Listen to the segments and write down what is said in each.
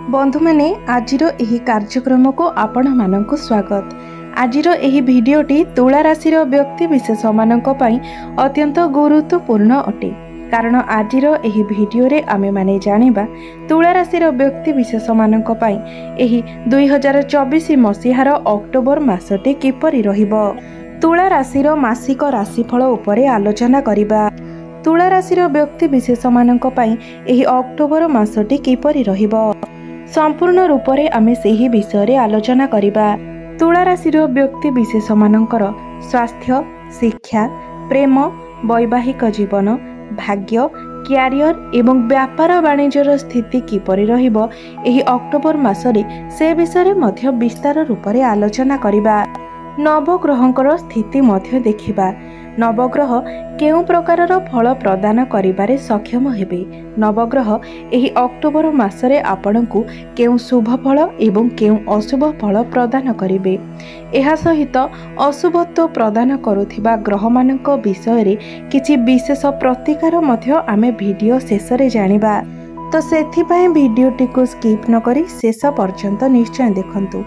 बंधु मैंने आजिर एही कार्यक्रम को आपण मानक स्वागत। आजिर एही भिडियोटी तुला राशि व्यक्ति विशेष मानक पई अत्यंत गुरुत्वपूर्ण अटे, कारण आजिर एही भिडियो रे आमे माने जानिबा तुला राशि व्यक्ति विशेष मानक पई एही 2024 मसीहार अक्टोबर मासटी किपरि रहिबो। तुला राशि मासिक राशिफल उपरे आलोचना करिबा। तुला राशि व्यक्ति विशेष मानक पई एही अक्टोबर मासटी किपरि रहिबो, संपूर्ण रूप से आमे सेही विषय आलोचना करिबा। तुला राशि व्यक्ति विशेष मानकर स्वास्थ्य, शिक्षा, प्रेम, वैवाहिक जीवन, भाग्य, क्यारियर एवं व्यापार वाणिज्यर स्थिति किपरि रहिबो एही अक्टोबर मासरे से विषय मध्य विस्तार रूप से आलोचना करिबा। नवग्रहंकर स्थिति मध्य देखिबा। नवग्रह केउं प्रकारर फल प्रदान करिबारे सक्षम हेबे। नवग्रह एही अक्टोबर मासरे आपणकु केउं शुभ फल एवं केउं अशुभ फल प्रदान करिबे। एहा सहित अशुभत्व प्रदान करुथिबा ग्रहमानक विषय किछि विशेष प्रतिकार मध्य आमे भिडियो शेष रे जानिबा। तो सेथिपाई भिडियोटी को स्किप न करी शेष पर्यंत निश्चय देखंतु।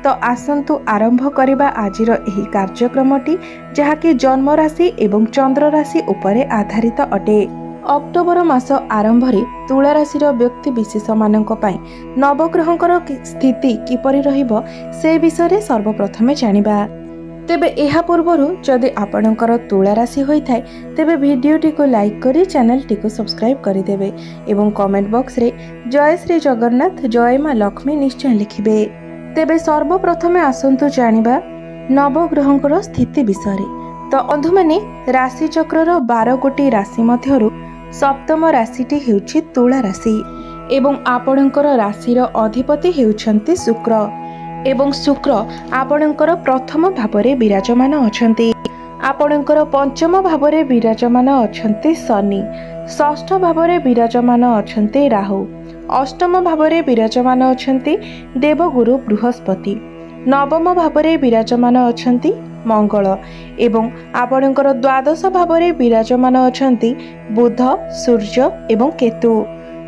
तो आसंतु आरंभ करिबा आजिर एही कार्यक्रमटी, जहाँकि जन्म राशि एवं चंद्र राशि उपरे आधारित अटे। अक्टोबर मास आरंभ रे तुला राशि व्यक्ति विशेष मानक पई नवग्रहंकर स्थिति किपरि रहिबो से विषय सर्वप्रथमे जानिबा। तेबे एहा पूर्वरु जदि आपणकर तुला राशि होइथाय तेबे भिडियोटी को लाइक करी चैनल टी को सब्सक्राइब करि देबे एवं कमेंट बॉक्स रे जय श्री जगन्नाथ, जय मां लक्ष्मी निश्चय लिखिबे। तेबे सर्वप्रथमे आसंतु जानिबा नवग्रहंकर स्थिति विषय। तो बंधु माने राशि चक्रर 12 गोटी राशि मध्यरु सप्तम राशिटी हेउछि तुला राशि एवं आपणकर राशिर अधिपति हेउछन्ति शुक्र एवं शुक्र आपणकर प्रथम भावरे विराजमान अछन्ति। आपणकर पंचम भावरे विराजमान अछन्ति शनि, षष्ठ भावरे विराजमान अछन्ति राहु, अष्टम भावरे विराजमान अछन्ति देवगुरु बृहस्पति, नवम भावरे विराजमान अछन्ति मंगल एवं आपणकर द्वादश भावरे विराजमान अछन्ति बुध, सूर्य एवं केतु।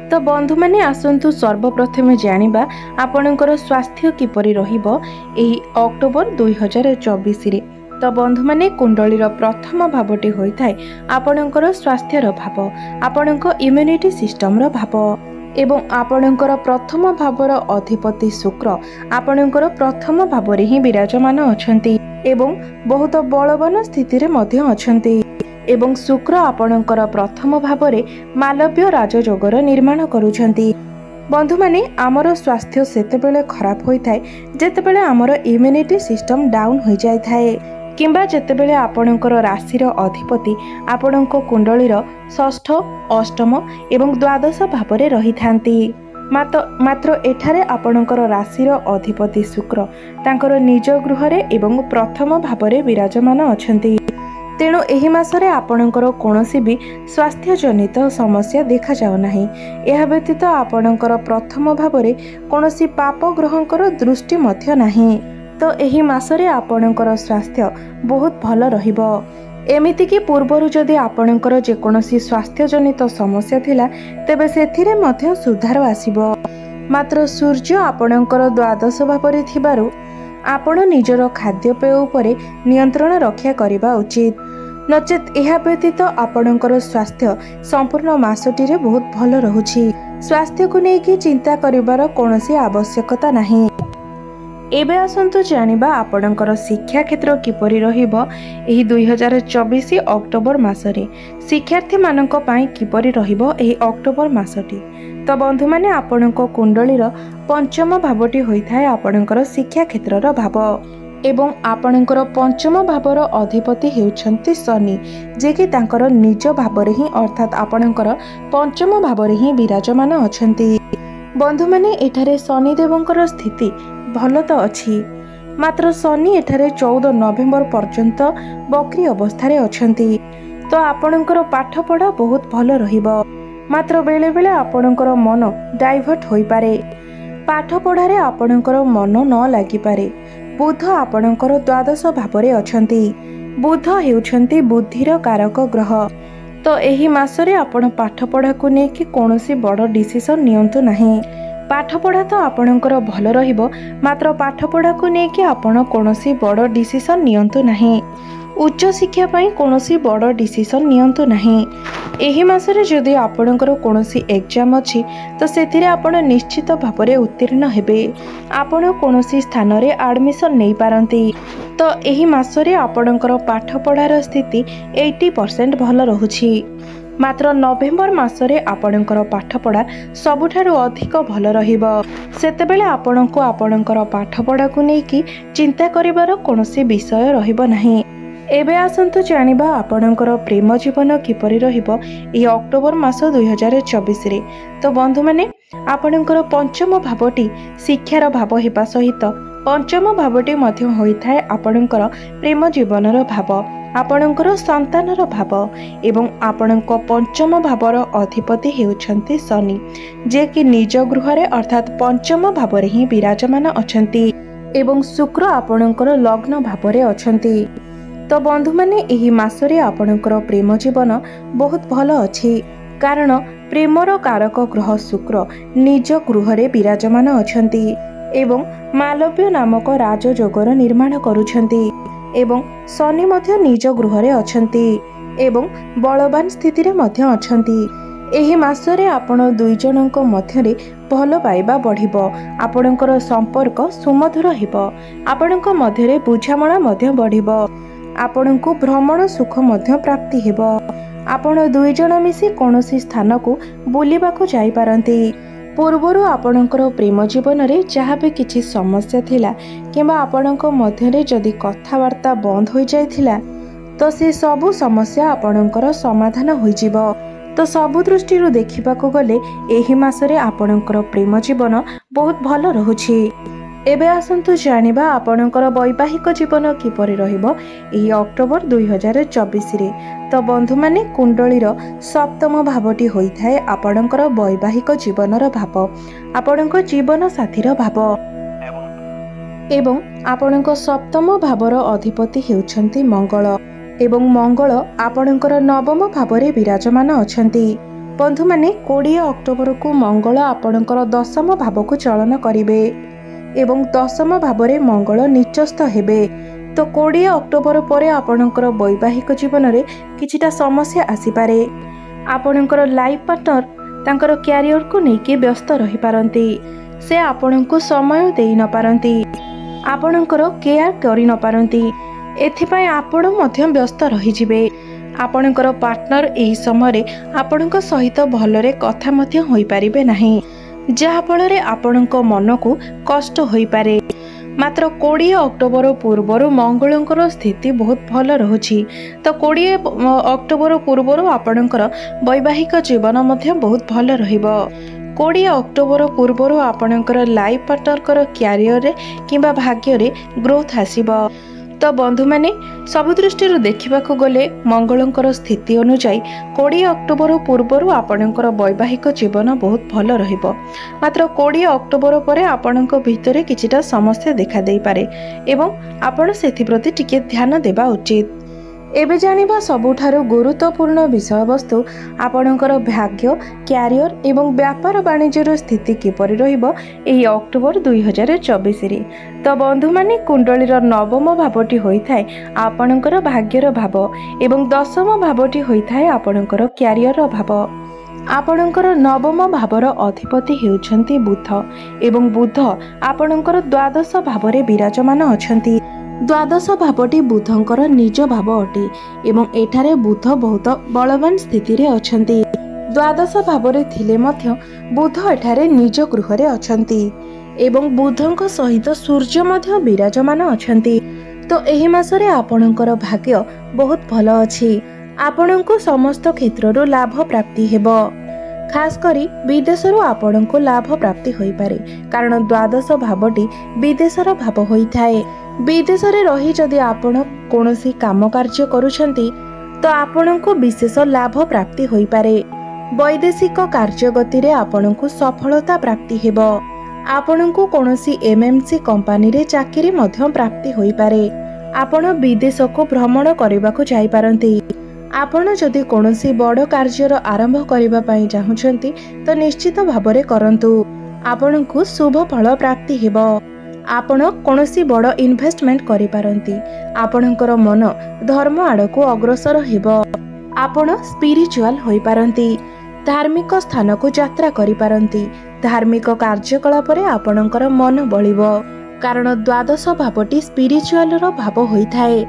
तो बंधु माने आसंतु सर्वप्रथमे जानिबा आपणकर स्वास्थ्य किपरि रहिबो एही अक्टोबर 2024 रे। तो बंधु माने कुंडलीर प्रथम भावटी होइथाय आपणकर स्वास्थ्यर भाव, आपणक इम्यूनिटी सिस्टम रो भाव एवं आपणकर प्रथम भावर अधिपति शुक्र आपणकर प्रथम भावरे ही विराजमान अछन्ति एवं बहुत बलवान स्थिति रे मध्य अछन्ति एवं शुक्र आपणकर प्रथम भावरे मालव्य राजयोगर निर्माण करुछन्ति। बंधु माने आमर स्वास्थ्य सेतेबेले खराब होइथाय जेतेबेले आमर इम्यूनिटी सिस्टम डाउन हो जाय थाए, किंबा जेतेबेले आपणकर राशिर अधिपति आपणक कुंडलीर षष्ठ, अष्टम एवं द्वादश भावरे रहिथांती। मात्र एठारे आपणकर राशिर अधिपति शुक्र तांकर निज गृहरे एवं प्रथम भावरे विराजमान अछन्ति। तेणु एही मासरे आपणकर कोनोसी भी स्वास्थ्य जनित समस्या देखा जाओ नाही। एहा व्यतीत आपणकर प्रथम भावरे कोनोसी पाप ग्रहंकर दृष्टि मध्य नाही। तो एही मासरे आपणकर स्वास्थ्य बहुत भल रहिबो। एमिति कि पूर्वरु जदि आपणकर जे कोनोसी स्वास्थ्य जनित समस्या थिला तेबे सेथिरे मध्य सुधार आसीबो। मात्र सूर्य आपणकर द्वादश भावरे थिबारु आपण निजर खाद्यपेय उपरे नियंत्रण रक्षा करिबा उचित, नचेत एहा व्यतीत आपणकर स्वास्थ्य संपूर्ण मासटी रे बहुत भल रहुछि। स्वास्थ्य को नेकी चिंता करिबार कोनोसी आवश्यकता नाही। एबे आसंतु जानिबा आपणकर शिक्षा क्षेत्र किपरि रहिबो एही 2024 अक्टोबर मासरे। शिक्षार्थी मानक पई किपरि रहिबो एही अक्टोबर मासटी। तो बंधु माने आपणक कुंडलीर पंचम भावटी होइथाय आपणकर शिक्षा क्षेत्रर भाव एवं आपणकर पंचम भावर अधिपति हेउछन्ति शनि, जे कि तांकर निज भावरे ही अर्थात आपणकर पंचम भावरे ही विराजमान अछन्ति। बंधु माने एठारे शनि देवंकर स्थिति भल तो अछि, मात्र शनि एठारे 14 नवेम्बर पर्यंत बक्री अवस्था रे अछन्ति। तो आपणकर पाठ पढ़ा बहुत भल रहिबो, मात्र बेले बेले आपणकर मन डाइवर्ट होई पारे, पाठ पढ़ारे आपणकर मन न लागि पारे। बुध आपणकर द्वादश भावरे अछन्ति। बुध हेउछन्ति बुद्धिर कारक ग्रह। तो एही मासरे आपण पाठ पढ़ा को नेकी कोनोसी बड़ डिसिजन नियंतु नाही। पाठपढ़ा तो आपणकर भल रहिबो, मात्र पाठपढ़ा को लेकिन आपण कोनोसी बड़ डिसीजन नियंतु नाही। उच्च शिक्षा पाई कोनोसी बड़ डिसीजन नियंतु नाही। एही मासरे जदि आपणकर कोनोसी एग्जाम अछि तो सेथिरे आपण निश्चित भाबरे उत्तीर्ण हेबे। आपण कोनोसी स्थान रे एडमिशन नै पारंती। तो एही मासरे आपणकर पाठपढ़ार स्थिति 80% भल रहुछि। मात्र नवेम्बर मासरे आपणकर पाठपढ़ा सबुठारु अधिक भल रहिबो। सेतेबेले आपणको आपणकर पाठपढ़ा को नेकी चिंता करिवार कोनोसी विषय रहिबो नाही। एबे आसंतु जानिबा आपणकर प्रेम जीवन किपरि रहिबो ए अक्टोबर मास 2024 रे। तो बंधु माने आपणकर पंचम भावटी शिक्षार भाव हेबा सहित पंचम भावटी मध्य होइथाय आपणकर प्रेम जीवनर भाव, आपणकर संतानर भाव एवं आपणक पंचम भावर अधिपति हेउछन्ति शनि, जे कि निज गृहरे अर्थात पंचम भावरे ही विराजमान अछन्ति एवं शुक्र आपणकर लग्न भावरे अछन्ति। तो बंधु माने एही मासरे आपणकर प्रेम जीवन बहुत भल अछि, कारण प्रेमर कारक ग्रह शुक्र निज गृहरे विराजमान अछन्ति एवं मालव्य नामक राजयोगर निर्माण करुछन्ति एवं शनि मध्य निज गृहरे अछन्ति एवं बलवान स्थिति रे मध्य अछन्ति। एही मासरे आपण दुई जनक मध्यरे भल पाइबा बढ़िबो, आपणकर संपर्क सुमधुर हेबो, आपणक मध्यरे बुझामणा मध्य बढ़िबो, आपणको भ्रमण सुख मध्य प्राप्ति हेबो। आपण दुई जन मिसी कोनोसी स्थान को बुलिबाको जाई पारंती। पूर्वरु आपणकर प्रेम जीवन रे जहाँ भी किछि समस्या थिला किंबा आपणक मध्यरे जदि कथावार्ता बंद हो जाइथिला तो से सबु समस्या आपणकर समाधान होई जिवो। तो सबु दृष्टिरु देखिबाको गले एही मासरे आपणकर प्रेम जीवन बहुत भल रहुछि। एबे आसंतु जानिबा आपणकर वैवाहिक जीवन किपरि रहिबो एही अक्टोबर 2024 रे। तो बंधु माने कुंडलीर सप्तम भावटी होइथाय आपणकर वैवाहिक जीवनर भाव, आपणक जीवन साथीर भाव एवं आपणक सप्तम भावर अधिपति हेउछन्ति मंगल एवं मंगल आपणकर नवम भावरे विराजमान अछन्ति। बंधु माने 20 अक्टोबर को मंगल आपणकर दशम भाव को चलन करिवे एवं दशम भावरे मंगल निचस्थ हेबे। तो 20 अक्टोबर परे आपणकर वैवाहिक जीवन रे किछिटा समस्या आसीपारे। आपणकर लाइफ पार्टनर तांकर क्यारियर को नेकी व्यस्त रही पारंती, से आपणको समय देई न पारंती, आपणकर केयर करि न पारंती, एथिपाई आपण मध्य व्यस्त रही जिवे। आपणकर पार्टनर एही समय आपणक सहित भलरे कथा मध्य होई परिबे नाही, जहा फଳରେ आपणक मन को कष्ट होई पारे। मात्र 20 अक्टोबर पूर्वर मंगलंकर स्थिति बहुत भल रहुछि। तो 20 अक्टोबर पूर्वर आपणकर वैवाहिक जीवन मध्य बहुत भल रहिबो। 20 अक्टोबर पूर्वर आपणकर लाइफ पार्टनर क्यारियर रे किंबा भाग्य रे ग्रोथ आसीबो। तो बंधु माने सब दृष्टि देखा गले मंगलंकर स्थिति अनुसार 20 अक्टोबर पूर्वर आपणकर वैवाहिक जीवन बहुत भल रहिबो। मात्र 20 अक्टोबर परे आपणक भितरे किछिटा समस्या देखा देई पारे एवं आपण सेथि प्रति टिके ध्यान देबा उचित। एबे जानिबा सबुठारु गुरुत्वपूर्ण विषय वस्तु आपणकर भाग्य, क्यारियर एवं व्यापार वाणिज्यर स्थिति किपरि रहिबो एही अक्टोबर 2024 रे। तो बंधु माने कुंडलीर नवम भावटी होइथाय आपणकर भाग्यर भाव एवं दशम भावटी होइथाय आपणकर क्यारियर भाव। आपणकर नवम भावर अधिपति हेउछन्ति बुध एवं बुध आपणकर द्वादश भावरे विराजमान अछन्ति। द्वादश भावटी बुधंकर निज भाव अटे एवं एठारे बुध बहुत बलवान स्थिति रे अछन्ति। द्वादश भावरे थिले मध्य बुध एठारे निज गृहरे अछन्ति एवं बुधंक सहित सूर्य मध्य विराजमान अछन्ति। तो एही मासरे आपणकर भाग्य बहुत भल अछि। आपणको समस्त क्षेत्ररु लाभ प्राप्ति हेबो। खास करी विदेशरू आपणको लाभ प्राप्ति होई पारे, कारण द्वादश भावटी विदेशर भाव होइथाए। विदेश रे रही जदि आपण कोनोसी काम कार्य करूछन्ति तो आपणको विशेष लाभ प्राप्ति होई पारे। वैदेशिक कार्य गति रे आपणको सफलता प्राप्ति हेबो। आपणको कोनोसी एमएमसी कंपनी रे चाकरी मध्य प्राप्ति होई पारे। आपण विदेश को भ्रमण करबाको जाई पारंती। आपण जदि कोनोसी बड़ कार्यर आरंभ करबा पई चाहुछन्ति तो निश्चित भाबरे करंतु। आपणଙ୍କୁ शुभ फल प्राप्ति हेब। आपण कौनसी बड़ इन्वेस्टमेंट करि पारंती। आपणकर मन धर्म आड़को अग्रसर हेब। आपण स्पिरिचुअल होई पारंती। धार्मिक स्थान को यात्रा करि पारंती। धार्मिक कार्यकलाप रे आपणकर मन बळिबो, कारण द्वादश भावटी स्पिरिचुअल रो भाव होई थाए।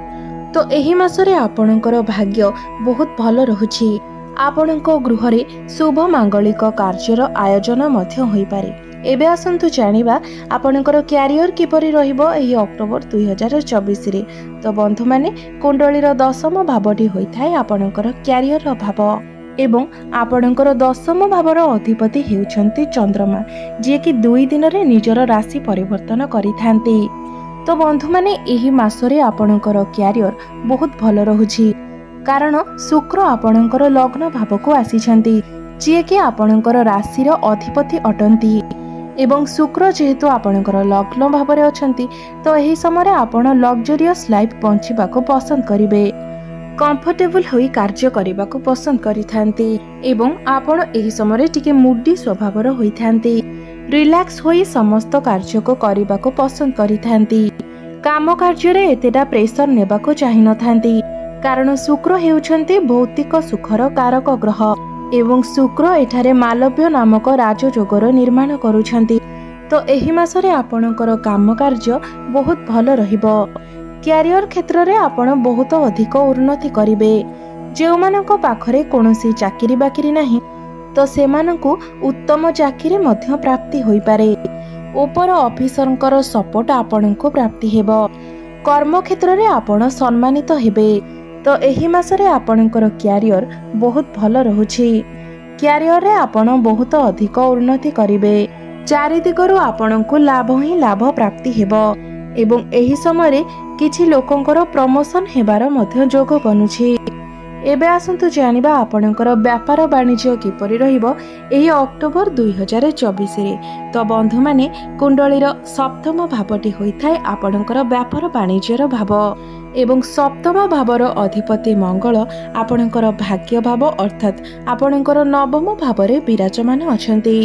तो एही मासरे आपणकर भाग्य बहुत भल रहुछि। आपणक गृह रे शुभ मांगलिक कार्यर आयोजन मध्य होई पारे। एबे आसंतु जानिबा आपणकर क्यारियर किपरि रहिबो एही अक्टोबर 2024 रे। तो बंधु माने कुंडलीर दशम भावटी होई थाए आपणकर क्यारियर भाव एवं आपणकर दशम भावर अधिपति हेउछंती चंद्रमा, जे कि 2 दिन रे निजर राशि परिवर्तन करिथांती। तो बंधु माने एही मासरे आपणकर क्यारियर बहुत भल रहुछि, कारण शुक्र आपणकर लग्न भाव को आसीछंती, जे कि आपणकर राशिर अधिपति अटंती। एवं शुक्र जेहेतु आपणकर लग्न भाव रे अछंती, तो एही समय आपण लग्जरियस लाइफ बंचिबा को पसंद करिवे। कंफर्टेबल होई कार्य करिबा को पसंद करिथांती एवं आपण एही समय टिके मूडी स्वभावर होइथांती। रिलैक्स होई समस्त कार्य को करिबा को पसंद करिथांती। काम कार्य रे एतेडा प्रेशर नेबा को चाहि नथांती, कारण शुक्र हेउछंती भौतिक सुखर कारक ग्रह एवं शुक्र एठारे मालव्य नामक राजयोगर निर्माण करूछंती। तो एही मासरे आपणकर काम कार्य बहुत भल रहिबो। क्यारियर क्षेत्र रे आपण बहुत अधिक उन्नति करिवे। जेउ मानको पाखरे कोनोसी चाकरी बाकरी नाही, तो सेमानंकु उत्तम चाकरी मध्य प्राप्ति होई पारे। ऊपर ऑफिसरंकर सपोर्ट आपणंकु प्राप्ति हेबो। कर्म क्षेत्र रे आपण सम्मानित हेबे। तो एही मासरे आपणकर क्यारियर बहुत भल रहुछि। क्यारियर रे आपण बहुत अधिक उन्नति करिवे। चारि दिगरु आपणंकु लाभ ही लाभ प्राप्ति हेबो एवं एही समय रे किछि लोकंकर प्रमोशन हेबार मध्य जोग बनुछि। एबे आसंतु जानिबा आपणकर व्यापार वाणिज्य किपरि रहिबो एही अक्टोबर 2024 रे। तो बंधु माने कुंडलीर सप्तम भावटी होइथाय आपणकर व्यापार वाणिज्यर भाव एवं सप्तम भावर अधिपति मंगल आपणकर भाग्य भाव अर्थात आपणकर नवम भावरे विराजमान अछंती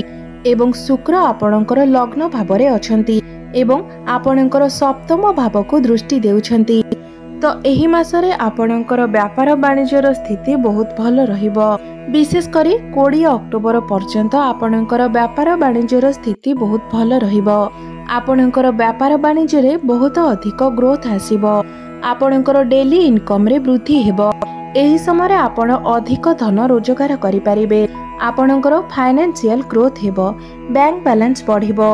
एवं शुक्र आपणकर लग्न भावरे अछंती एवं आपणकर सप्तम भाव को दृष्टि देउछंती। तो एही मासरे आपणकर व्यापार वाणिज्यर स्थिति बहुत भल रहिबो। विशेष करी 20 अक्टोबर पर्यंत आपणकर व्यापार वाणिज्यर स्थिति बहुत भल रहिबो। आपणकर व्यापार वाणिज्य रे बहुत अधिक ग्रोथ आसीबो। आपणकर डेली इनकम रे वृद्धि हेबो। एही समय आपण अधिक धन रोजगार करि परिबे। आपणकर फाइनेंशियल ग्रोथ हेबो। बैंक बैलेंस बढ़िबो।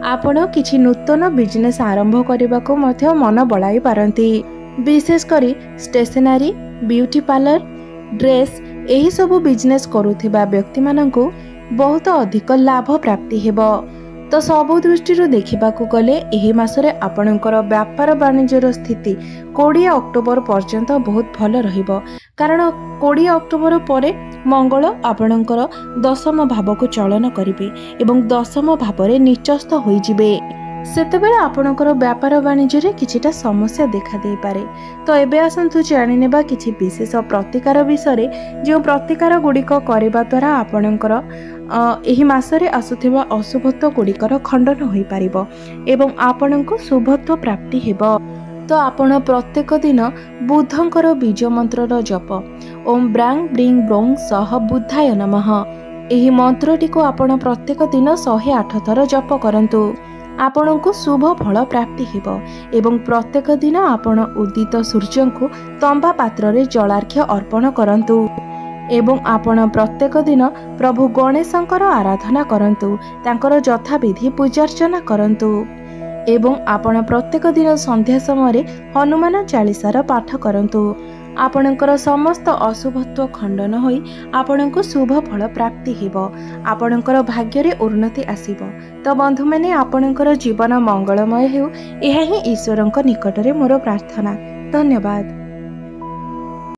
आपण किछि नूतन बिजनेस आरंभ करबा को मध्य मन बळाई पारंती। विशेष करी स्टेशनरी, ब्यूटी पार्लर, ड्रेस एही सब बिजनेस करुथिबा व्यक्ति मानंकु बहुत अधिक लाभ प्राप्ति हेबो। तो सबु दृष्टि देखा गले एही मासरे आपणकर व्यापार वाणिज्यर स्थिति 20 अक्टोबर पर्यंत बहुत भल रहिबो, कारण 20 अक्टोबर परे मंगल आपणकर दशम भाव को चलन करिवे एवं दशम भावरे निचस्थ होई जिवे। सेतेबेले आपणकर व्यापार वाणिज्य रे किछिटा समस्या देखा दे पारे। तो एबे आसंतु जानि नेबा किछि विशेष प्रतिकार विषय जो प्रतिकार गुड़िक करबा द्वारा आपणकर एही मासरे आसुथिबा अशुभत्व गुड़िकर खंडन होई पारिबो एवं आपणको शुभत्व प्राप्ति हेबो। तो आपण प्रत्येक दिन बुधंकर बीज मंत्रर जप ओम ब्रांग ब्रिंग ब्रोंग सह बुद्धाय नमः एही मंत्रटी को आपण प्रत्येक दिन 108 थर जप करंतु। आपणको शुभ फल प्राप्ति हेबो एवं प्रत्येक दिन आपण उदित सूर्य को तंबा पात्र रे जलार्घ्य अर्पण करंतु एवं आपण प्रत्येक दिन प्रभु गणेशंकर आराधना करंतु, तांकर यथाविधि पूजार्चना करंतु एवं आपण प्रत्येक दिन संध्या समय हनुमान चालीसार पाठ करंतु। आपणकर समस्त अशुभत्व खंडन होई आपणको शुभ फल प्राप्ति हेबो। आपणकर भाग्य रे उन्नति आसीबो। तो बंधु माने आपणकर जीवन मंगलमय हेउ, एहा ही ईश्वरंक निकटरे मोर प्रार्थना। धन्यवाद।